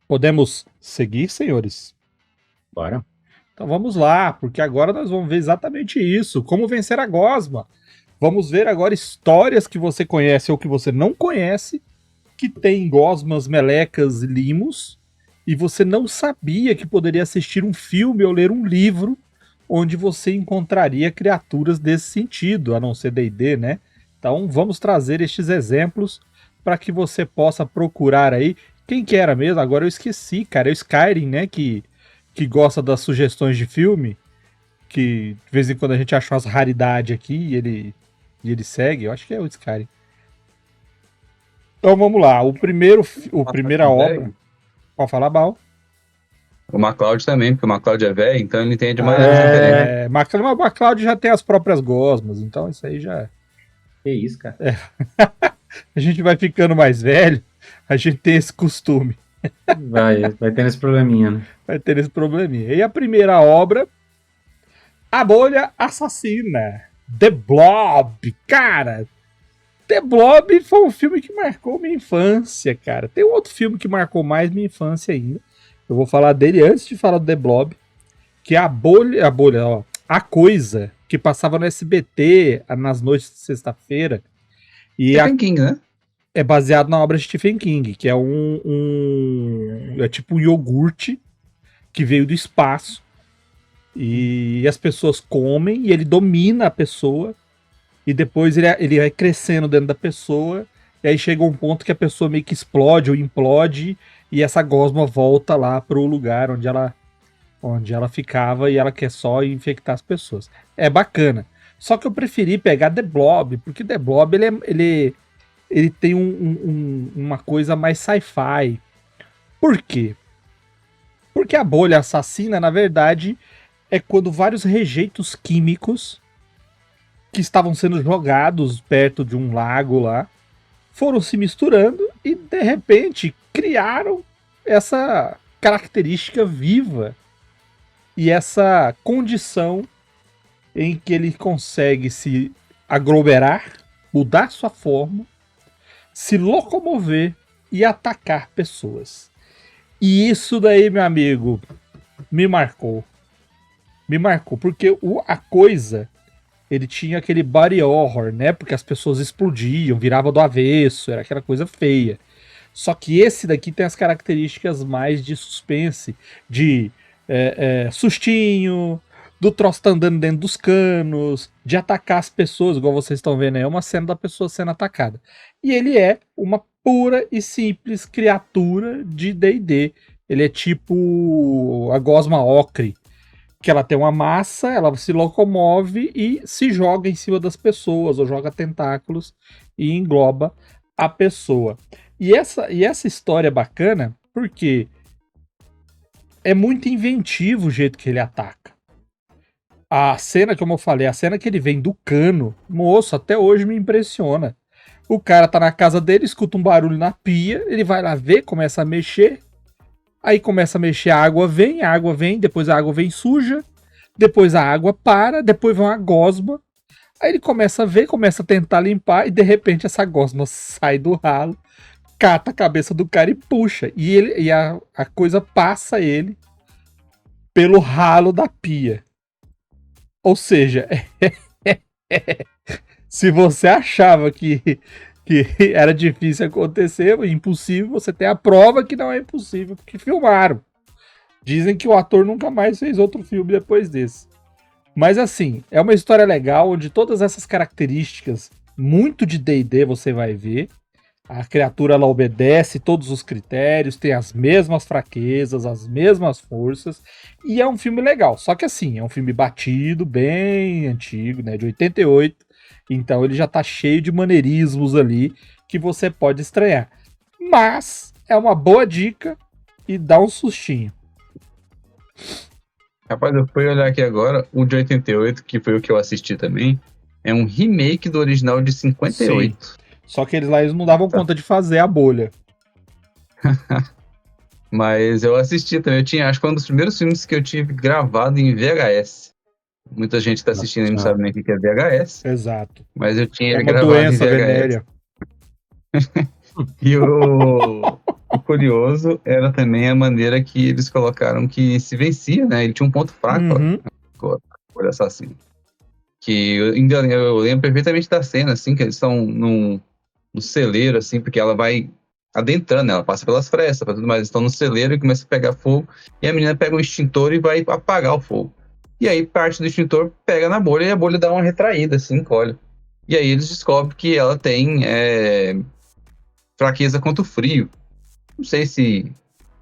Podemos seguir, senhores? Bora. Então vamos lá, porque agora nós vamos ver exatamente isso, como vencer a gosma. Vamos ver agora histórias que você conhece ou que você não conhece, que tem gosmas, melecas e limos, e você não sabia que poderia assistir um filme ou ler um livro onde você encontraria criaturas desse sentido, a não ser D&D, né? Então vamos trazer estes exemplos para que você possa procurar aí. Quem que era mesmo? Agora eu esqueci, cara. É o Skyrim, né? Que gosta das sugestões de filme. Que de vez em quando a gente acha umas raridades aqui e ele segue. Eu acho que é o Skyrim. Então vamos lá. Primeira obra. Pode falar, Bal. O MacLeod também, porque o MacLeod é velho, então ele entende mais diferente. MacLeod já tem as próprias gosmas, então isso aí já. Que isso, cara. A gente vai ficando mais velho, a gente tem esse costume. Vai tendo esse probleminha, né? Vai ter esse probleminha. E a primeira obra, A Bolha Assassina, The Blob. Cara, The Blob foi um filme que marcou minha infância, cara. Tem um outro filme que marcou mais minha infância ainda. Eu vou falar dele antes de falar do The Blob, que é A Coisa, que passava no SBT nas noites de sexta-feira. Stephen King, né? É baseado na obra de Stephen King, que é é tipo um iogurte que veio do espaço e as pessoas comem e ele domina a pessoa e depois ele vai crescendo dentro da pessoa e aí chega um ponto que a pessoa meio que explode ou implode e essa gosma volta lá pro lugar onde ela ficava e ela quer só infectar as pessoas. É bacana. Só que eu preferi pegar The Blob, porque The Blob ele tem uma coisa mais sci-fi. Por quê? Porque a bolha assassina, na verdade, é quando vários rejeitos químicos que estavam sendo jogados perto de um lago lá foram se misturando e, de repente, criaram essa característica viva e essa condição em que ele consegue se aglomerar, mudar sua forma, se locomover e atacar pessoas. E isso daí, meu amigo, me marcou. Me marcou, porque A Coisa, ele tinha aquele body horror, né? Porque as pessoas explodiam, virava do avesso, era aquela coisa feia. Só que esse daqui tem as características mais de suspense, de sustinho, do troço tá andando dentro dos canos, de atacar as pessoas, igual vocês estão vendo aí, é uma cena da pessoa sendo atacada. E ele é uma pura e simples criatura de D&D. Ele é tipo a gosma ocre, que ela tem uma massa, ela se locomove e se joga em cima das pessoas, ou joga tentáculos e engloba a pessoa. E essa história é bacana porque é muito inventivo o jeito que ele ataca. A cena, como eu falei, a cena que ele vem do cano, moço, até hoje me impressiona. O cara tá na casa dele, escuta um barulho na pia, ele vai lá ver, começa a mexer, aí começa a mexer, a água vem, depois a água vem suja, depois a água para, depois vem uma gosma, aí ele começa a ver, começa a tentar limpar, e de repente essa gosma sai do ralo, cata a cabeça do cara e puxa, e a coisa passa ele pelo ralo da pia. Ou seja, se você achava que era difícil acontecer, impossível, você tem a prova que não é impossível, porque filmaram. Dizem que o ator nunca mais fez outro filme depois desse. Mas assim, é uma história legal, onde todas essas características, muito de D&D você vai ver. A criatura, ela obedece todos os critérios, tem as mesmas fraquezas, as mesmas forças, e é um filme legal. Só que assim, é um filme batido, bem antigo, né, de 88, então ele já tá cheio de maneirismos ali que você pode estranhar. Mas é uma boa dica e dá um sustinho. Rapaz, eu fui olhar aqui agora, o de 88, que foi o que eu assisti também, é um remake do original de 58. Sim. Só que eles não davam conta de fazer a bolha. Mas eu assisti também. Acho que foi um dos primeiros filmes que eu tive gravado em VHS. Muita gente que tá assistindo e não sabe nem o que é VHS. Exato. Mas eu tinha É ele uma gravado doença em VHS. venérea. E o curioso era também a maneira que eles colocaram que se vencia, né? Ele tinha um ponto fraco, Uhum. o assassino. Que eu lembro perfeitamente da cena, assim, que eles estão no celeiro, assim, porque ela vai adentrando, né? Ela passa pelas frestas, pra tudo mais. Eles estão no celeiro e começa a pegar fogo. E a menina pega um extintor e vai apagar o fogo. E aí parte do extintor pega na bolha e a bolha dá uma retraída, assim, encolhe. E aí eles descobrem que ela tem fraqueza contra o frio. Não sei se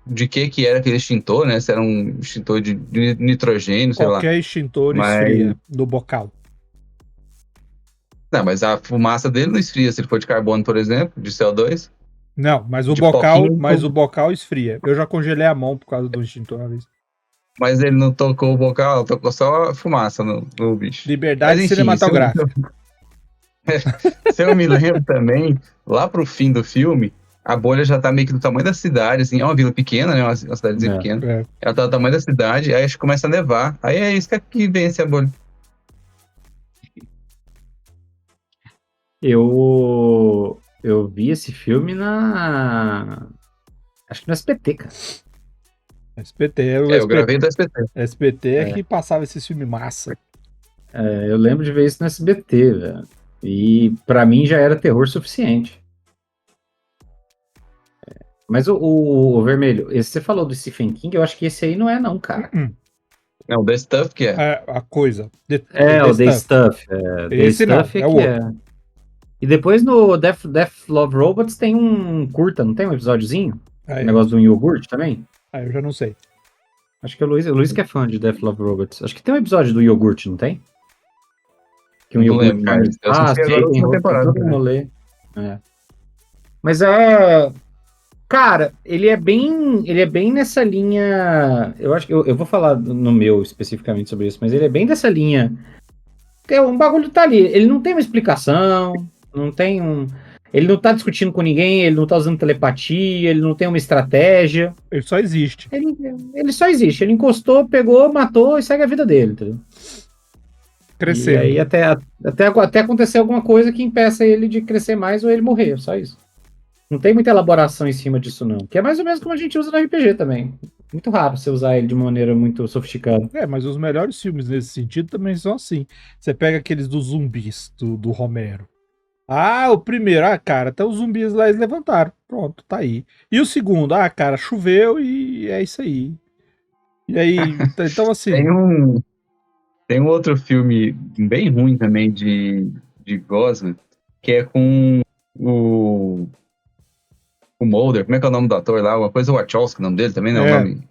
de que era aquele extintor, né? Se era um extintor de nitrogênio, sei lá. Qualquer extintor Mas- esfria do bocal. Não, mas a fumaça dele não esfria se ele for de carbono, por exemplo, de CO2. Não, mas o De bocal, pouquinho, mas o bocal esfria. Eu já congelei a mão por causa do extintor uma vez. Mas ele não tocou o bocal, tocou só a fumaça no bicho. Liberdade Mas, enfim, cinematográfica. Se eu me lembro também, lá pro fim do filme, a bolha já tá meio que do tamanho da cidade, assim, é uma vila pequena, né? Uma cidadezinha É. pequena. É. Ela tá do tamanho da cidade, aí acho que começa a nevar. Aí é isso que vence a bolha. Eu vi esse filme acho que no SBT, cara. SBT, Eu gravei do SBT. SBT é que passava esse filme massa. Eu lembro de ver isso no SBT, velho. E pra mim já era terror suficiente. Mas o Vermelho, esse você falou do Stephen King, eu acho que esse aí não é não, cara. É o The Stuff que é. É, a coisa. O The Stuff. The Esse não, Stuff é o que outro. é. E depois no Death Love Robots tem um curta, não tem um episódiozinho? Aí, Negócio de um iogurte também? aí eu já não sei. Acho que o Luiz que é fã de Death Love Robots. Acho que tem um episódio do iogurte, não tem? Que um Não iogurte lembro, mas eu assisti agora a tem última temporada, todo né? um rolê. É. Mas cara, ele é bem nessa linha. Eu acho que eu vou falar no meu especificamente sobre isso, mas ele é bem dessa linha. Porque um bagulho tá ali. Ele não tem uma explicação, não tem um. Ele não tá discutindo com ninguém, ele não tá usando telepatia, ele não tem uma estratégia. Ele só existe. Ele só existe. Ele encostou, pegou, matou e segue a vida dele, entendeu? Crescendo. E aí até acontecer alguma coisa que impeça ele de crescer mais ou ele morrer, só isso. Não tem muita elaboração em cima disso, não. Que é mais ou menos como a gente usa no RPG também. Muito raro você usar ele de maneira muito sofisticada. Mas os melhores filmes nesse sentido também são assim. Você pega aqueles dos zumbis do Romero. O primeiro, cara, até os zumbis lá eles levantaram. Pronto, tá aí. E o segundo, cara, choveu e é isso aí. E aí, então assim. Tem um outro filme bem ruim também de Gosling, que é com o Mulder. Como é que é o nome do ator lá? Alguma coisa Wachowski, o nome dele também, né? O nome.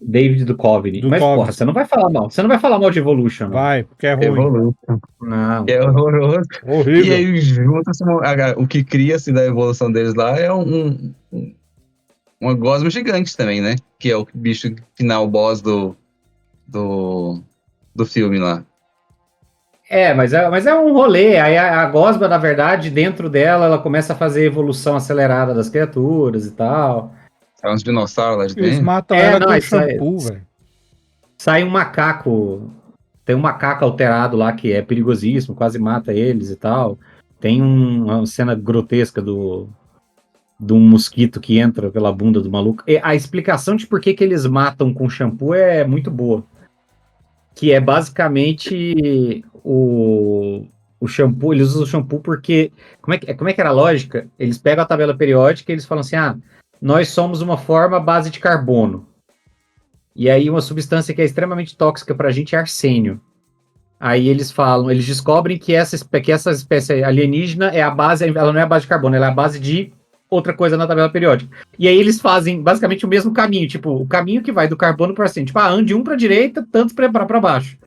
David Duchovny. Mas, Duchovny. porra, você não vai falar mal. Você não vai falar mal de Evolution, não. Vai, porque é ruim. Evolution. Não. Que é horroroso. Horrível. E aí, junto-se, o que cria assim, da evolução deles lá é uma gosma gigante também, né? Que é o bicho final boss do filme lá. Mas é um rolê. Aí a gosma, na verdade, dentro dela, ela começa a fazer evolução acelerada das criaturas e tal. Sai uns dinossauros lá de Eles dentro. matam ela com isso aí. shampoo, velho. Sai um macaco. Tem um macaco alterado lá que é perigosíssimo, quase mata eles e tal. Tem uma cena grotesca de um mosquito que entra pela bunda do maluco. E a explicação de por que eles matam com shampoo é muito boa. Que é basicamente o shampoo, eles usam o shampoo porque. Como é que era a lógica? Eles pegam a tabela periódica e eles falam assim: nós somos uma forma à base de carbono. E aí uma substância que é extremamente tóxica pra gente é arsênio. Aí eles descobrem que essa espécie alienígena é a base, ela não é a base de carbono, ela é a base de outra coisa na tabela periódica. E aí eles fazem basicamente o mesmo caminho, tipo, o caminho que vai do carbono para o arsênio. Tipo, ande um para a direita, tantos para baixo.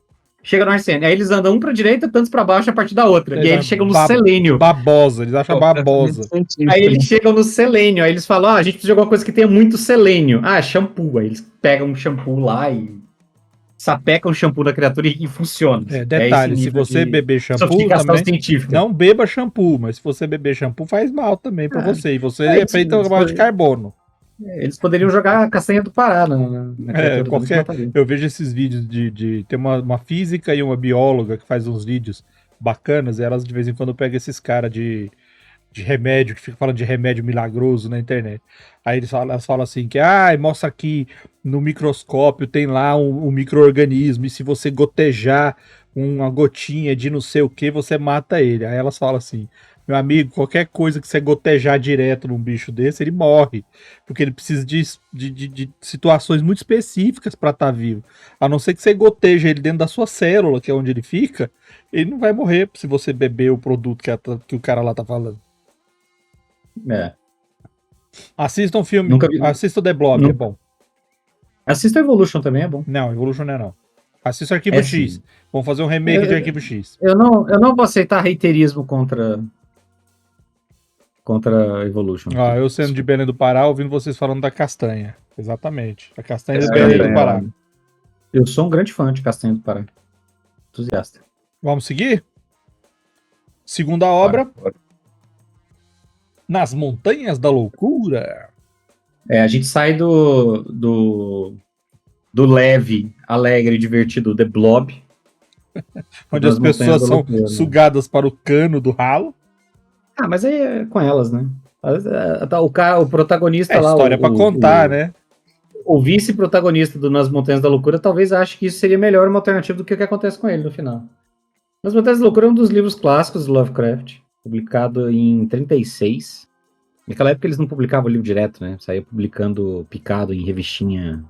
Chega no arsênio. Aí eles andam um para a direita, tantos para baixo a partir da outra. E aí eles chegam no selênio. Babosa, eles acham babosa. Aí eles chegam no selênio. Aí eles falam, a gente precisa de alguma coisa que tenha muito selênio. Shampoo. Aí eles pegam um shampoo lá e sapecam o shampoo da criatura e funciona. Detalhe, se você beber shampoo também, científica. Não beba shampoo, mas se você beber shampoo faz mal também pra você. E você é feito a base de carbono. Eles poderiam jogar a castanha do Pará na Eu vejo esses vídeos de tem uma física e uma bióloga que faz uns vídeos bacanas, e elas de vez em quando pegam esses caras de de remédio, que fica falando de remédio milagroso na internet. Aí elas falam assim que, mostra aqui no microscópio, tem lá um micro-organismo, e se você gotejar uma gotinha de não sei o que, você mata ele. Aí elas falam assim, meu amigo, qualquer coisa que você gotejar direto num bicho desse, ele morre. Porque ele precisa de situações muito específicas para estar vivo. A não ser que você goteja ele dentro da sua célula, que é onde ele fica, ele não vai morrer se você beber o produto que o cara lá tá falando. Assistam um filme, Nunca vi. assista The Blob, é bom. Assista Evolution também, é bom. Não, Evolution não é não. Assista Arquivo X. Sim. Vamos fazer um remake de Arquivo X. Eu não vou aceitar reiterismo contra Evolution. Eu sendo de Belém do Pará, ouvindo vocês falando da castanha. Exatamente. A castanha de Castanha Belém do Pará. Eu sou um grande fã de Castanha do Pará. Entusiasta. Vamos seguir? Segunda obra. Nas Montanhas da Loucura. A gente sai do leve, alegre, divertido The Blob. Onde as pessoas são sugadas para o cano do ralo. Mas aí é com elas, né? O protagonista lá... história pra contar, né? O vice-protagonista do Nas Montanhas da Loucura talvez ache que isso seria melhor uma alternativa do que o que acontece com ele no final. Nas Montanhas da Loucura é um dos livros clássicos do Lovecraft, publicado em 36. Naquela época eles não publicavam o livro direto, né? Saía publicando picado em revistinha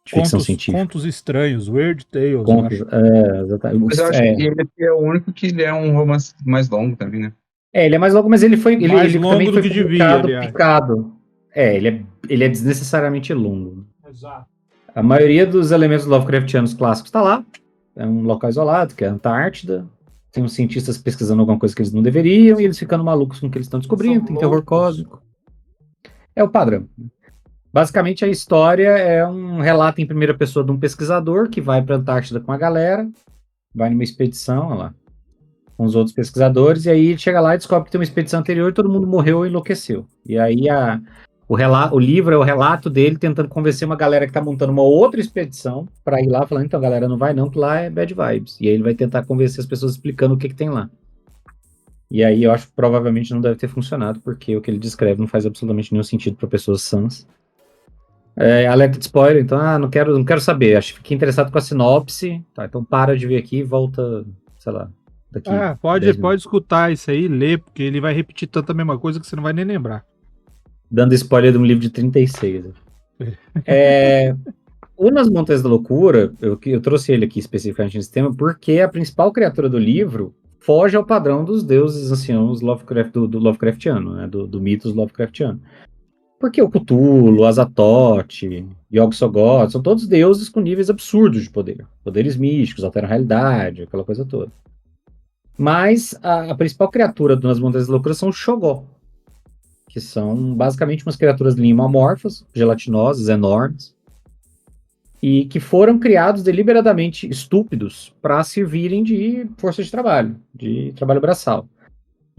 de ficção científica. Contos estranhos, Weird Tales. Contos, exatamente. Mas eu acho que ele é o único que ele é um romance mais longo também, né? Ele é mais longo, mas ele foi mais ele longo também do foi que publicado devia, picado. Ele é desnecessariamente longo. Exato. A maioria dos elementos Lovecraftianos clássicos está lá. É um local isolado, que é a Antártida. Tem uns cientistas pesquisando alguma coisa que eles não deveriam e eles ficando malucos com o que eles estão descobrindo. Tem terror cósmico. É o padrão. Basicamente, a história é um relato em primeira pessoa de um pesquisador que vai para a Antártida com a galera, vai numa expedição, olha lá, com os outros pesquisadores, e aí ele chega lá e descobre que tem uma expedição anterior e todo mundo morreu ou enlouqueceu. E aí o livro é o relato dele tentando convencer uma galera que está montando uma outra expedição para ir lá, falando, então, galera, não vai não, que lá é bad vibes. E aí ele vai tentar convencer as pessoas explicando o que tem lá. E aí eu acho que provavelmente não deve ter funcionado, porque o que ele descreve não faz absolutamente nenhum sentido para pessoas sãs. Alerta de spoiler, então, não quero saber, acho que fiquei interessado com a sinopse, tá, então para de ver aqui e volta, sei lá, daqui. Pode escutar isso aí, ler, porque ele vai repetir tanta mesma coisa que você não vai nem lembrar. Dando spoiler de um livro de 36. O Nas Montanhas da Loucura, eu trouxe ele aqui especificamente nesse tema, porque a principal criatura do livro foge ao padrão dos deuses anciãos do Lovecraftiano, né, do mitos Lovecraftiano. Porque o Cthulhu, Azathoth, Yog-Sothoth, são todos deuses com níveis absurdos de poder. Poderes místicos, alteram a realidade, aquela coisa toda. Mas a principal criatura Nas Montanhas da Loucura são os Shoggoth, que são basicamente umas criaturas limamorfas, gelatinosas, enormes, e que foram criados deliberadamente estúpidos para servirem de força de trabalho braçal.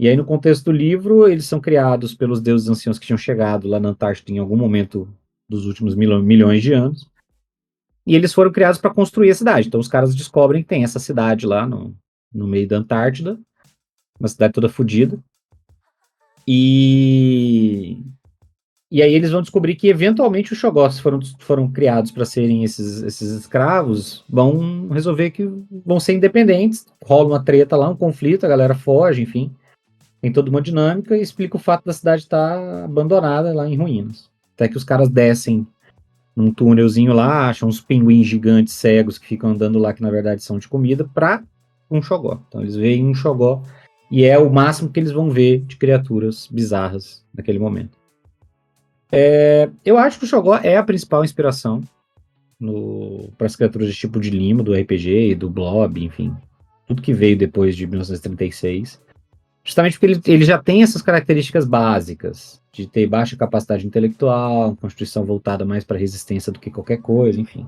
E aí, no contexto do livro, eles são criados pelos deuses anciãos que tinham chegado lá na Antártida em algum momento dos últimos milhões de anos. E eles foram criados para construir a cidade. Então, os caras descobrem que tem essa cidade lá no meio da Antártida, uma cidade toda fodida. E aí eles vão descobrir que, eventualmente, os Shoggoths foram criados para serem esses escravos, vão resolver que vão ser independentes. Rola uma treta lá, um conflito, a galera foge, enfim. Tem toda uma dinâmica e explica o fato da cidade estar abandonada lá em ruínas. Até que os caras descem num túnelzinho lá, acham uns pinguins gigantes cegos que ficam andando lá, que na verdade são de comida, para um Shoggoth. Então eles veem um Shoggoth e é o máximo que eles vão ver de criaturas bizarras naquele momento. Eu acho que o Shoggoth é a principal inspiração para as criaturas de tipo de Lima, do RPG e do Blob, enfim. Tudo que veio depois de 1936. Justamente porque ele já tem essas características básicas, de ter baixa capacidade intelectual, constituição voltada mais para resistência do que qualquer coisa, enfim.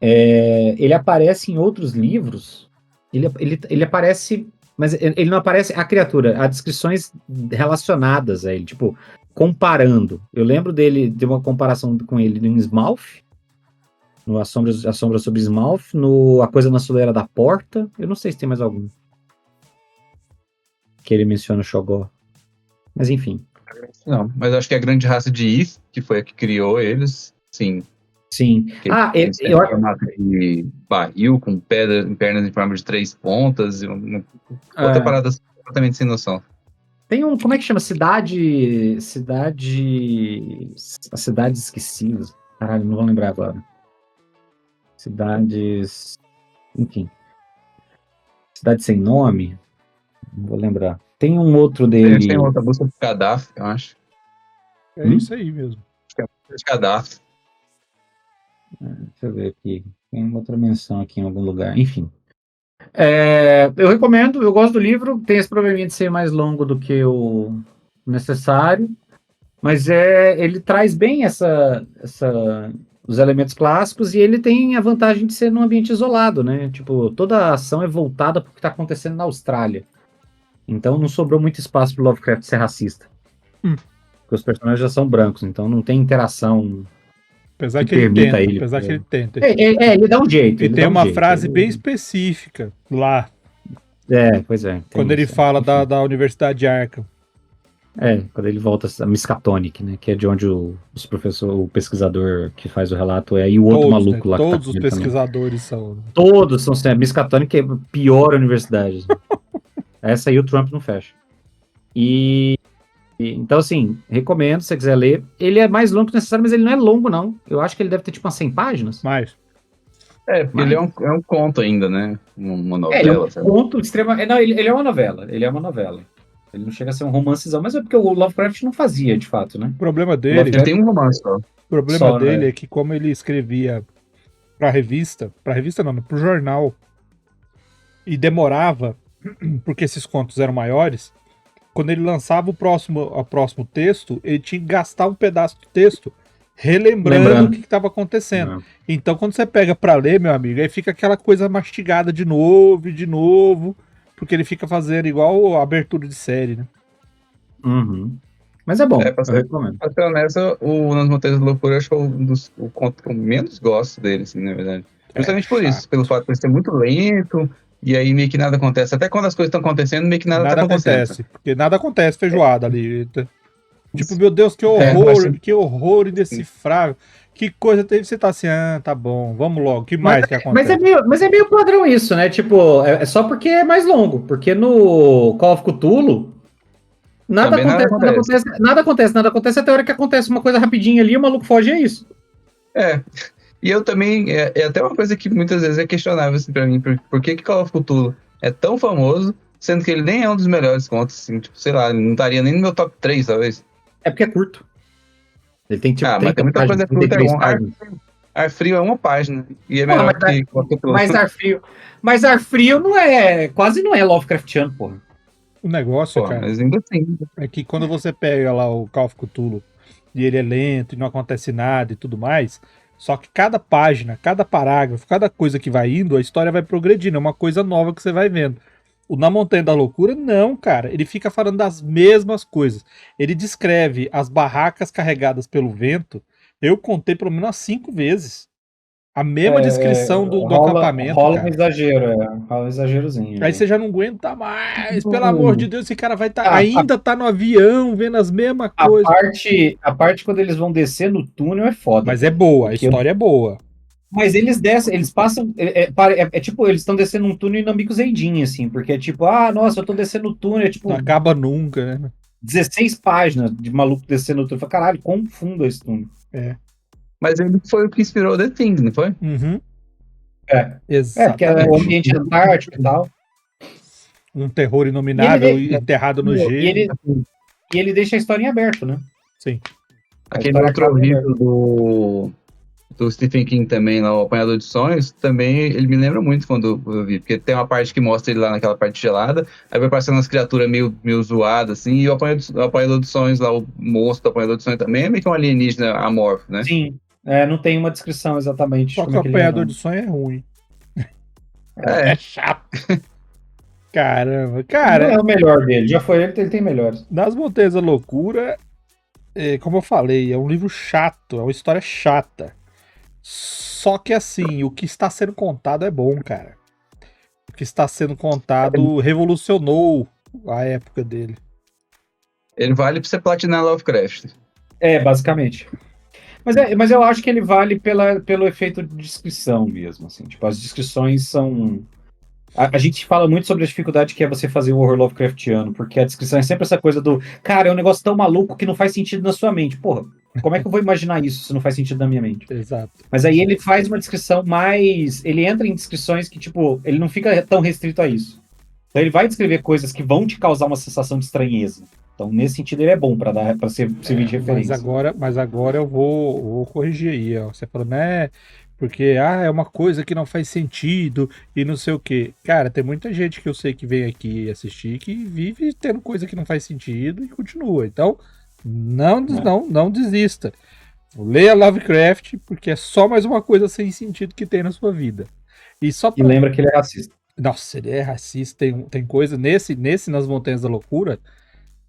Ele aparece em outros livros, ele aparece, mas ele não aparece a criatura, há descrições relacionadas a ele, tipo, comparando. Eu lembro dele, de uma comparação com ele em Smaug, no A Sombra sobre Smaug, no A Coisa na Soleira da Porta, eu não sei se tem mais algum. que ele menciona o Shoggoth. Mas enfim. Não, mas eu acho que a grande raça de Ith, que foi a que criou eles, sim. Sim. Que Eu tem acho. formato de barril, com pernas em forma de 3 pontas, e outra parada completamente sem noção. Tem um. Como é que chama? Cidade. As cidades esquecidas. Caralho, não vou lembrar agora. Cidades. Enfim. Cidade sem nome? Não vou lembrar. Tem um outro dele. Tem outra busca de Gaddafi, eu acho. É isso aí mesmo. Acho que é a busca de Gaddafi. Deixa eu ver aqui. Tem uma outra menção aqui em algum lugar. Enfim. Eu recomendo, eu gosto do livro. Tem esse probleminha de ser mais longo do que o necessário. Mas ele traz bem os elementos clássicos e ele tem a vantagem de ser num ambiente isolado, né? Tipo, toda a ação é voltada para o que está acontecendo na Austrália. Então não sobrou muito espaço para o Lovecraft ser racista. Porque os personagens já são brancos, então não tem interação Apesar que que ele permita tenta. ele. Apesar que ele tenta. Ele dá um jeito. E ele tem dá um uma jeito. frase bem específica lá, Pois é. quando ele fala da Universidade de Arkham. Quando ele volta a Miskatonic, né? Que é de onde o pesquisador que faz o relato é, e o outro Todos, maluco né? lá que tá Todos com os ele também. pesquisadores são. Todos são sempre. Miskatonic é a pior universidade. Essa aí o Trump não fecha. Então, assim, recomendo se você quiser ler. Ele é mais longo que necessário, mas ele não é longo, não. Eu acho que ele deve ter tipo umas 100 páginas. Mais. Porque ele é um conto ainda, né? Uma novela. Ele é um conto extremamente. Não, ele é uma novela. Ele é uma novela. Ele não chega a ser um romancezão, mas é porque o Lovecraft não fazia, de fato, né? O problema dele. Ele tem um romance só. O problema dele é que, como ele escrevia pra revista não, pro jornal, e demorava, porque esses contos eram maiores, quando ele lançava o próximo texto, ele tinha que gastar um pedaço do texto relembrando o que estava acontecendo. Não. Então, quando você pega pra ler, meu amigo, aí fica aquela coisa mastigada de novo e de novo, porque ele fica fazendo igual a abertura de série, né? Uhum. Mas é bom, pra eu recomendo. Pra ser honesto, o Nas Montanhas da Loucura eu acho que é o conto que eu menos gosto dele, assim, na verdade. Justamente por isso, pelo fato de ele ser muito lento, e aí meio que nada acontece. Até quando as coisas estão acontecendo, meio que nada tá acontecendo. Acontece, porque nada acontece feijoada ali. Tipo, meu Deus, que horror, que horror indecifrável. Que coisa teve, você tá assim, tá bom, vamos logo, que mais que acontece? Mas é meio padrão isso, né? Tipo, é só porque é mais longo, porque no Call of Cthulhu nada acontece até a hora que acontece uma coisa rapidinho ali, o maluco foge, é isso. E eu também, é até uma coisa que muitas vezes é questionável assim, pra mim, por que Call of Cthulhu é tão famoso, sendo que ele nem é um dos melhores contos, assim, tipo, sei lá, não estaria nem no meu top 3, talvez. É porque é curto. Ele tem tipo mas tem muita coisa curta, Ar Frio é uma página, e é melhor que Call of Cthulhu. Mas Ar Frio quase não é Lovecraftiano, porra. O negócio, cara, mas ainda assim. é que quando você pega lá o Call of Cthulhu e ele é lento e não acontece nada e tudo mais, só que cada página, cada parágrafo, cada coisa que vai indo, a história vai progredindo, é uma coisa nova que você vai vendo. O Na Montanha da Loucura, não, cara. Ele fica falando das mesmas coisas. Ele descreve as barracas carregadas pelo vento. Eu contei pelo menos 5 vezes. A mesma descrição do acampamento. Rola um exagero, rola um exagerozinho. Aí você já não aguenta mais. Pelo amor de Deus, esse cara vai ainda tá no avião, vendo as mesmas coisas. A parte quando eles vão descer no túnel é foda. Mas é boa, a história é boa. Mas eles descem, eles passam. Tipo, eles estão descendo um túnel inamigozeidinho, assim, porque é tipo, nossa, eu tô descendo o túnel, é tipo. Não acaba nunca, né? 16 páginas de maluco descendo o túnel. Fala, caralho, quão fundo é esse túnel? Mas ele foi o que inspirou The Thing, não foi? Uhum. Exatamente. Porque é o ambiente antártico e tal. Um terror inominável enterrado no gelo. E ele deixa a história em aberto, né? Sim. Aquele outro livro do Stephen King também, lá, o Apanhador de Sonhos, também ele me lembra muito quando eu vi, porque tem uma parte que mostra ele lá naquela parte gelada, aí vai passando umas criaturas meio zoadas, assim, e o Apanhador de Sonhos lá, o monstro do Apanhador de Sonhos também é meio que um alienígena amorfo, né? Sim, não tem uma descrição exatamente. Só que o Apanhador de Sonhos é ruim. É chato. Caramba, cara. Não é o melhor dele, já foi ele tem melhores. Nas Montanhas da Loucura, como eu falei, é um livro chato, é uma história chata. Só que assim, o que está sendo contado é bom, cara. O que está sendo contado revolucionou a época dele. Ele vale pra você platinar Lovecraft. Basicamente. Mas eu acho que ele vale pelo efeito de descrição mesmo, assim. Tipo, as descrições são... A gente fala muito sobre a dificuldade que é você fazer o horror Lovecraftiano, porque a descrição é sempre essa coisa do, cara, é um negócio tão maluco que não faz sentido na sua mente. Porra, como é que eu vou imaginar isso se não faz sentido na minha mente? Exato. Mas aí ele faz uma descrição mais... Ele entra em descrições que, tipo, ele não fica tão restrito a isso. Então ele vai descrever coisas que vão te causar uma sensação de estranheza. Então, nesse sentido, ele é bom para servir de referência. Mas agora eu vou corrigir aí, ó. Você falou, né? Porque é uma coisa que não faz sentido e não sei o quê. Cara, tem muita gente que eu sei que vem aqui assistir que vive tendo coisa que não faz sentido e continua. Então, não desista. Leia Lovecraft, porque é só mais uma coisa sem sentido que tem na sua vida. E lembra que ele é racista. Nossa, ele é racista. Tem coisa nesse Nas Montanhas da Loucura.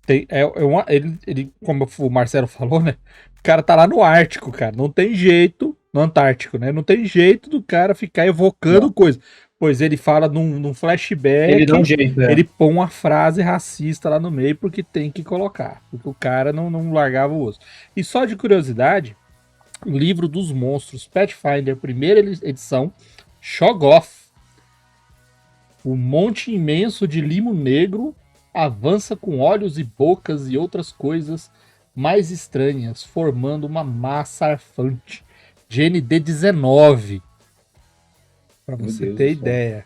Ele, como o Marcelo falou, né? O cara tá lá no Ártico, cara. Não tem jeito. No Antártico, né? Não tem jeito do cara ficar evocando coisa. Pois ele fala num flashback. Ele dá um jeito, Ele põe uma frase racista lá no meio porque tem que colocar. Porque o cara não largava o osso. E só de curiosidade, o livro dos monstros, Pathfinder, primeira edição, Shoggoth. O monte imenso de limo negro avança com olhos e bocas e outras coisas mais estranhas, formando uma massa arfante. GND19. Pra você ter ideia.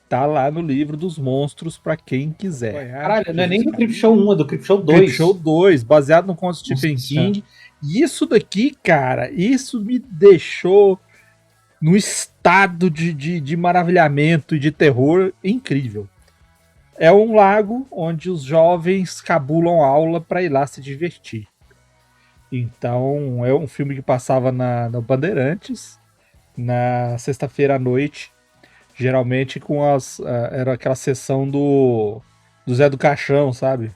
Tá lá no livro dos monstros pra quem quiser. Caralho, não é nem do Creepshow 1, é do Creepshow 2. Creepshow 2, baseado no conto de Stephen King. E isso daqui, cara, isso me deixou num estado de maravilhamento e de terror incrível. É um lago onde os jovens cabulam aula para ir lá se divertir. Então, é um filme que passava na Bandeirantes, na sexta-feira à noite, geralmente com era aquela sessão do Zé do Caixão, sabe?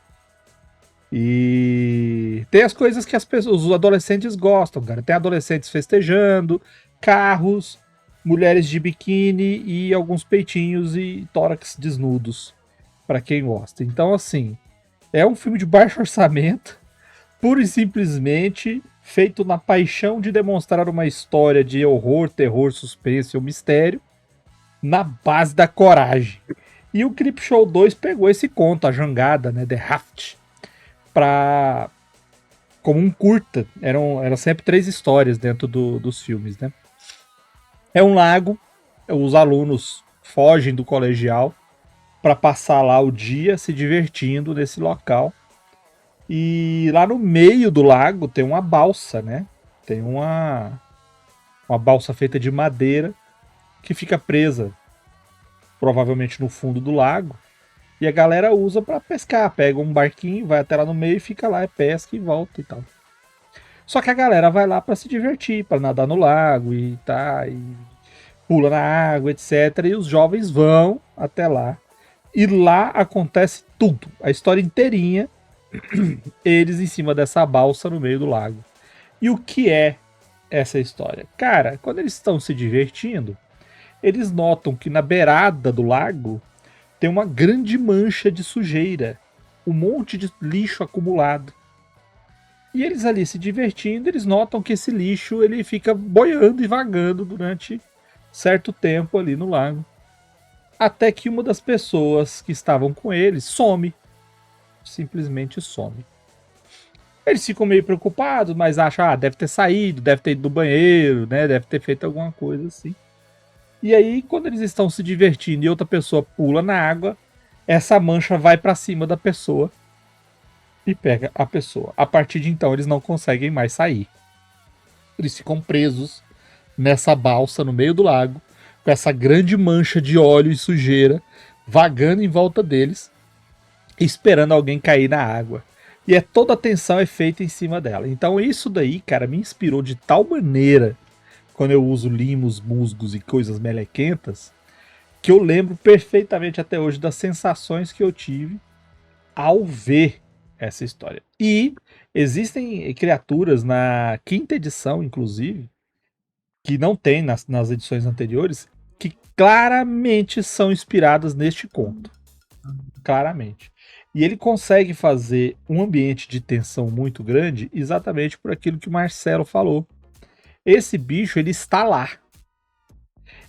E tem as coisas que os adolescentes gostam, cara. Tem adolescentes festejando, carros, mulheres de biquíni e alguns peitinhos e tórax desnudos, para quem gosta. Então, assim, é um filme de baixo orçamento, pura e simplesmente feito na paixão de demonstrar uma história de horror, terror, suspense ou mistério na base da coragem. E o Creepshow 2 pegou esse conto, a jangada, né, The Raft, como um curta. Eram sempre 3 histórias dentro dos filmes, né? É um lago, os alunos fogem do colegial para passar lá o dia se divertindo nesse local. E lá no meio do lago tem uma balsa, né? Tem uma balsa feita de madeira que fica presa, provavelmente no fundo do lago. E a galera usa para pescar. Pega um barquinho, vai até lá no meio e fica lá, pesca e volta e tal. Só que a galera vai lá para se divertir, para nadar no lago e pula na água, etc. E os jovens vão até lá. E lá acontece tudo. A história inteirinha, eles em cima dessa balsa no meio do lago. E o que é essa história? Cara, quando eles estão se divertindo, eles notam que na beirada do lago tem uma grande mancha de sujeira, um monte de lixo acumulado. E eles ali se divertindo, eles notam que esse lixo ele fica boiando e vagando durante certo tempo ali no lago. Até que uma das pessoas que estavam com eles some. Simplesmente some. Eles ficam meio preocupados, mas acham, deve ter saído, deve ter ido do banheiro, né? Deve ter feito alguma coisa assim. E aí, quando eles estão se divertindo e outra pessoa pula na água, essa mancha vai para cima da pessoa e pega a pessoa. A partir de então, eles não conseguem mais sair. Eles ficam presos nessa balsa no meio do lago, com essa grande mancha de óleo e sujeira vagando em volta deles, esperando alguém cair na água. E toda a tensão é feita em cima dela. Então isso daí, cara, me inspirou de tal maneira quando eu uso limos, musgos e coisas melequentas, que eu lembro perfeitamente até hoje das sensações que eu tive ao ver essa história. E existem criaturas na 5ª edição, inclusive, que não tem nas edições anteriores, que claramente são inspiradas neste conto. Claramente. E ele consegue fazer um ambiente de tensão muito grande exatamente por aquilo que o Marcelo falou. Esse bicho, ele está lá.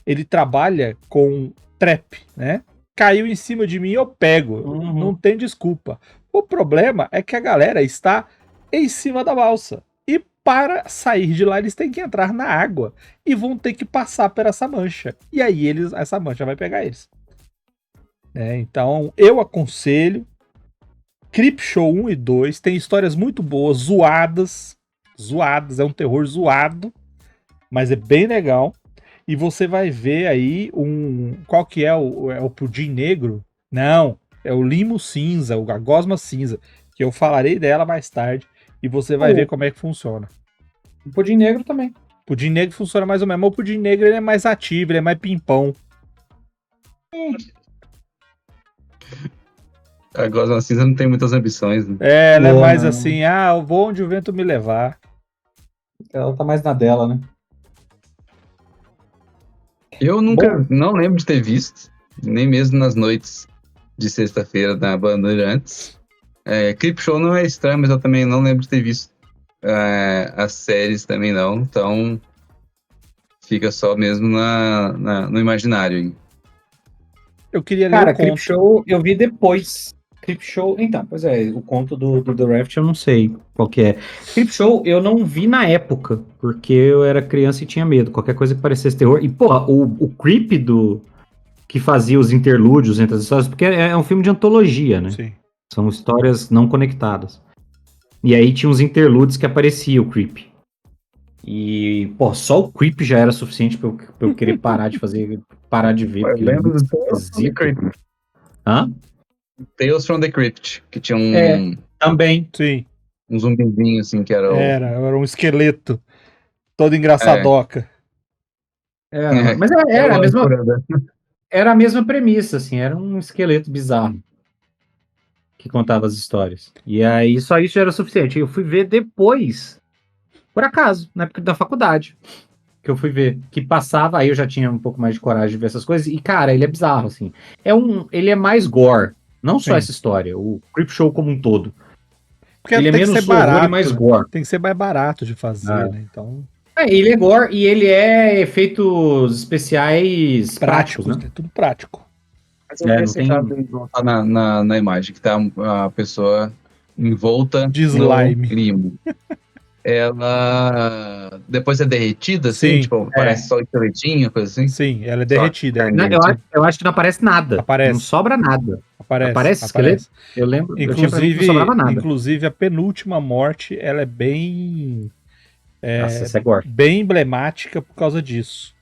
Ele trabalha com trap, né? Caiu em cima de mim, eu pego. Uhum. Não tem desculpa. O problema é que a galera está em cima da balsa. E para sair de lá, eles têm que entrar na água. E vão ter que passar por essa mancha. E aí essa mancha vai pegar eles. Então, eu aconselho. Creepshow 1 e 2 tem histórias muito boas, zoadas. Zoadas, é um terror zoado. Mas é bem legal. E você vai ver aí qual que é o pudim negro? Não, é o limo cinza, a gosma cinza, que eu falarei dela mais tarde e você vai ver como é que funciona. O pudim negro também. O pudim negro funciona mais ou menos, mas o pudim negro ele é mais ativo, ele é mais pimpão. A Gosma Cinza não tem muitas ambições, né? Ela é mais assim, eu vou onde o vento me levar. Ela tá mais na dela, né? Eu não lembro de ter visto, nem mesmo nas noites de sexta-feira da Bandeirantes. Creepshow não é estranho, mas eu também não lembro de ter visto as séries também não, então fica só mesmo no imaginário. Hein? Eu queria ler Cara, o conto. Creepshow eu vi depois. Creepshow, então, pois é, o conto do The Raft eu não sei qual que é. Creepshow eu não vi na época, porque eu era criança e tinha medo, qualquer coisa que parecesse terror. E, porra, o Creep que fazia os interlúdios entre as histórias, porque é um filme de antologia, né? Sim. São histórias não conectadas. E aí tinha uns interlúdios que aparecia o Creep. E, pô, só o Creep já era suficiente pra eu querer parar de ver. Eu lembro do Tales from the Crypt. Hã? Tales from the Crypt, que tinha Também. Sim. Um zumbizinho assim que era Era um esqueleto todo engraçadoca. Mas era a mesma premissa, assim, era um esqueleto bizarro que contava as histórias. E aí só isso já era suficiente. Eu fui ver depois, por acaso, na época da faculdade, que eu fui ver, que passava, aí eu já tinha um pouco mais de coragem de ver essas coisas, e cara, ele é bizarro, assim. Ele é mais gore, não só essa história, o Creepshow como um todo. Porque ele é tem menos que ser barato, e mais gore. Tem que ser mais barato de fazer, né? Então... ele é gore e ele é efeitos especiais práticos, né? É tudo prático. Mas eu pensei voltar na imagem, que tá a pessoa envolta de slime. No limo. Ela depois é derretida, assim? Sim, Tipo, parece só o esqueletinho, coisa assim? Sim, ela é derretida. Eu acho que não aparece nada. Aparece. Não sobra nada. Aparece esqueleto? Eu lembro. Inclusive, a penúltima morte, ela é bem... Nossa, é gore. Bem emblemática por causa disso.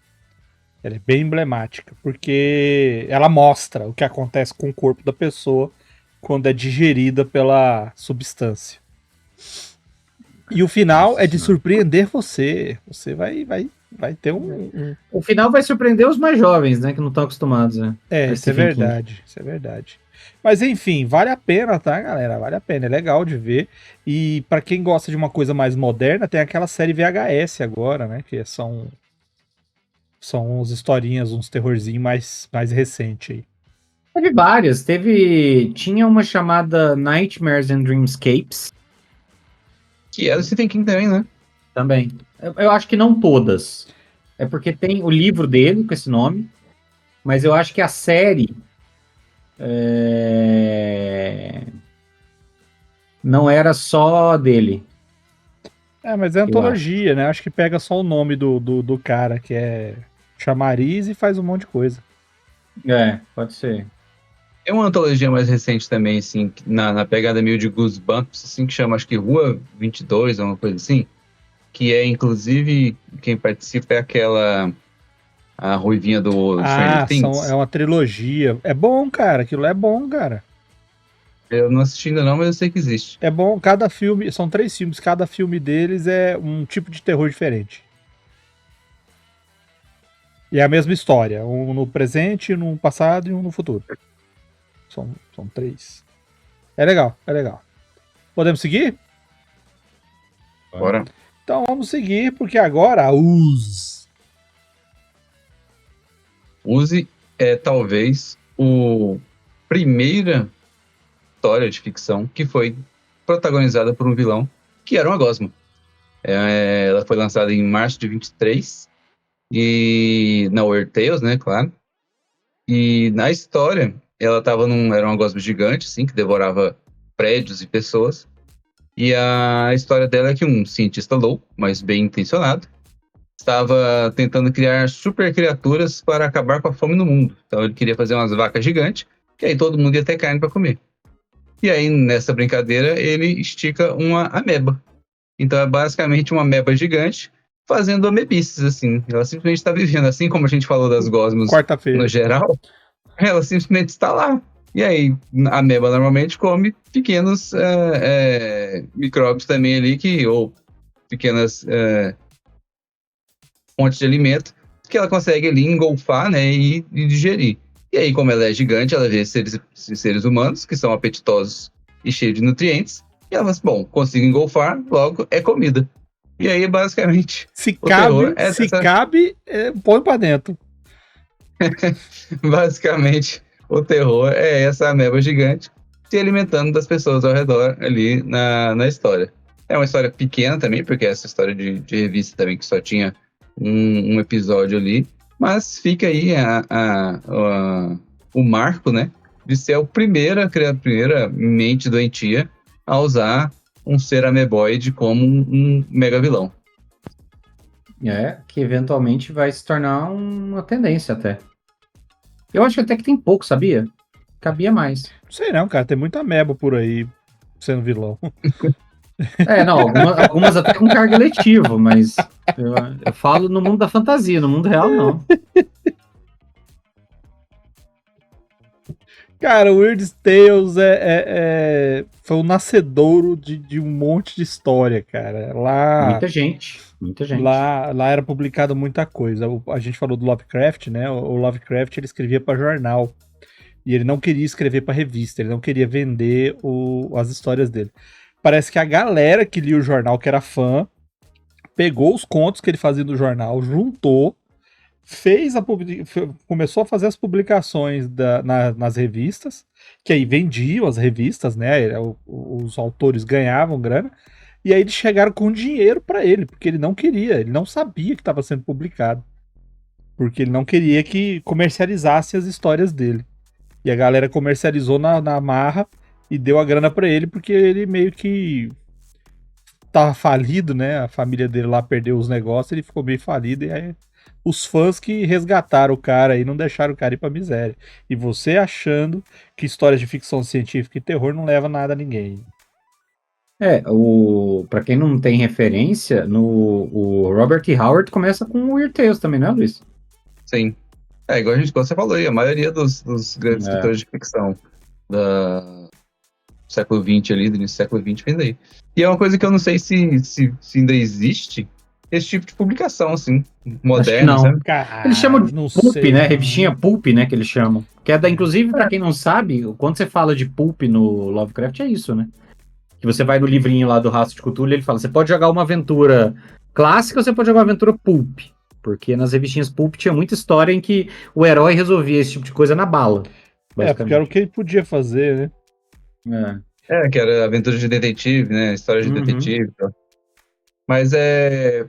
Ela é bem emblemática, porque ela mostra o que acontece com o corpo da pessoa quando é digerida pela substância. E o final é de surpreender você. Você vai ter O final vai surpreender os mais jovens, né? Que não estão acostumados, né? Isso é verdade. Isso é verdade. Mas enfim, vale a pena, tá, galera? Vale a pena. É legal de ver. E pra quem gosta de uma coisa mais moderna, tem aquela série VHS agora, né? Que são uns historinhas, uns terrorzinhos mais recente aí. Teve várias. Tinha uma chamada Nightmares and Dreamscapes. Que é do Stephen King também, né? Também. Eu acho que não todas. É porque tem o livro dele com esse nome, mas eu acho que a série não era só dele. Mas é antologia, né? Acho que pega só o nome do cara, que é chamariz, e faz um monte de coisa. Pode ser. Tem uma antologia mais recente também, assim, na pegada meio de Goosebumps, assim, que chama, acho que Rua 22, uma coisa assim, que é, inclusive, quem participa é a ruivinha do Stranger Things. É uma trilogia. É bom, cara, aquilo é bom, cara. Eu não assisti ainda não, mas eu sei que existe. É bom, cada filme, são 3 filmes, cada filme deles é um tipo de terror diferente. E é a mesma história, um no presente, um no passado e um no futuro. São 3. É legal. Podemos seguir? Bora. Então vamos seguir, porque agora a Use é talvez o primeira história de ficção que foi protagonizada por um vilão que era uma gosma. Ela foi lançada em março de 23 e na Weird Tales, né, claro. E na história, ela era uma gosma gigante, assim, que devorava prédios e pessoas. E a história dela é que um cientista louco, mas bem intencionado, estava tentando criar super criaturas para acabar com a fome no mundo. Então ele queria fazer umas vacas gigantes, que aí todo mundo ia ter carne para comer. E aí, nessa brincadeira, ele estica uma ameba. Então é basicamente uma ameba gigante fazendo amebices, assim. Ela simplesmente está vivendo, assim como a gente falou das gosmas Quarta-feira. no geral, ela simplesmente está lá. E aí, a ameba normalmente come pequenos micróbios também ali, ou pequenas fontes de alimento, que ela consegue ali engolfar, né, e digerir. E aí, como ela é gigante, ela vê seres humanos, que são apetitosos e cheios de nutrientes, e ela fala assim, bom, consigo engolfar, logo é comida. E aí, basicamente, Se o terror cabe, põe pra dentro. Basicamente, o terror é essa ameba gigante se alimentando das pessoas ao redor ali na história. É uma história pequena também, porque é essa história de revista também que só tinha um episódio ali, mas fica aí o marco, né, de ser a primeira mente doentia a usar um ser ameboide como um mega vilão. Que eventualmente vai se tornar uma tendência até. Eu acho até que tem pouco, sabia? Cabia mais. Não sei não, cara. Tem muita ameba por aí sendo vilão. Não, algumas até com cargo eletivo, mas eu falo no mundo da fantasia, no mundo real não. Cara, o Weird Tales foi o nascedouro de um monte de história, cara. Muita gente. Lá era publicado muita coisa. A gente falou do Lovecraft, né? O Lovecraft ele escrevia para jornal. E ele não queria escrever para revista, ele não queria vender as histórias dele. Parece que a galera que lia o jornal, que era fã, pegou os contos que ele fazia no jornal, juntou, começou a fazer as publicações nas revistas, que aí vendiam as revistas, né? Os autores ganhavam grana, e aí eles chegaram com dinheiro para ele, porque ele não queria, ele não sabia que estava sendo publicado, porque ele não queria que comercializasse as histórias dele. E a galera comercializou na marra e deu a grana para ele, porque ele meio que tava falido, né? A família dele lá perdeu os negócios, ele ficou meio falido, e aí os fãs que resgataram o cara e não deixaram o cara ir pra miséria. E você achando que histórias de ficção científica e terror não leva nada a ninguém. Pra quem não tem referência, o Robert E. Howard começa com o Weird Tales também, não é, Luiz? Sim. Igual você falou aí, a maioria dos grandes escritores de ficção do século XX ali, do início do século XX, vem daí. E é uma coisa que eu não sei se ainda existe esse tipo de publicação, assim, moderna, não. sabe? Caralho, Eles chamam de Pulp, sei, né? Revistinha Pulp, né? Que eles chamam. Que é inclusive, pra quem não sabe, quando você fala de Pulp no Lovecraft, é isso, né? Que você vai no livrinho lá do Rastro de Cthulhu, ele fala, você pode jogar uma aventura clássica ou você pode jogar uma aventura Pulp. Porque nas revistinhas Pulp tinha muita história em que o herói resolvia esse tipo de coisa na bala. porque era o que ele podia fazer, né? Que era aventura de detetive, né? História de detetive e tal. Mas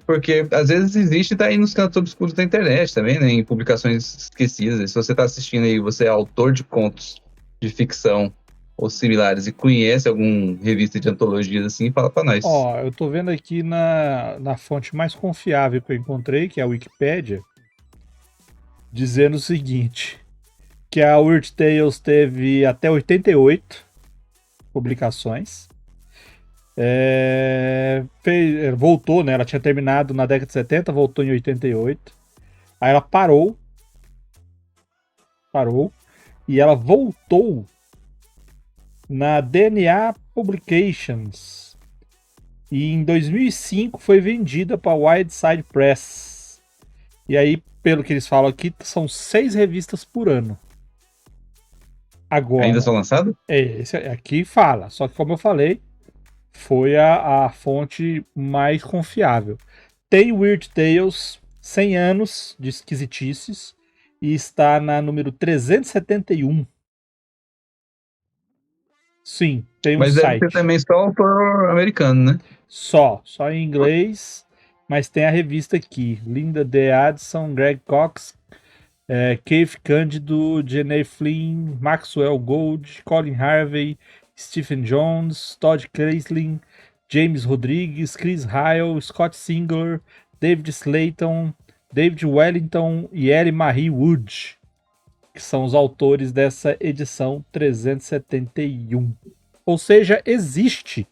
porque às vezes existe, tá aí nos cantos obscuros da internet também, né? Em publicações esquecidas. Se você tá assistindo aí, você é autor de contos de ficção ou similares e conhece alguma revista de antologias assim, fala pra nós. Eu tô vendo aqui na fonte mais confiável que eu encontrei, que é a Wikipédia, dizendo o seguinte, que a Weird Tales teve até 88 publicações. Voltou, né? Ela tinha terminado na década de 70, voltou em 88. Aí ela parou. E ela voltou na DNA Publications. E em 2005 foi vendida para Wideside Press. E aí, pelo que eles falam aqui, são 6 revistas por ano. Agora, ainda são lançados? Esse aqui fala, só que como eu falei, foi a fonte mais confiável. Tem Weird Tales, 100 anos de esquisitices, e está na número 371. Sim, tem um Mas deve ter site. também só o autor americano, né? Só em inglês, mas tem a revista aqui. Linda D. Addison, Greg Cox, Keith Cândido, Jenny Flynn, Maxwell Gold, Colin Harvey, Stephen Jones, Todd Creislin, James Rodrigues, Chris Hyle, Scott Singler, David Slayton, David Wellington e Ellie Marie Wood, que são os autores dessa edição 371. Ou seja, existe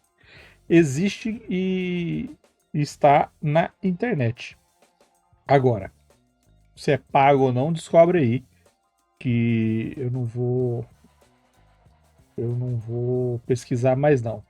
e está na internet. Agora, se é pago ou não, descobre aí, que eu não vou pesquisar mais não.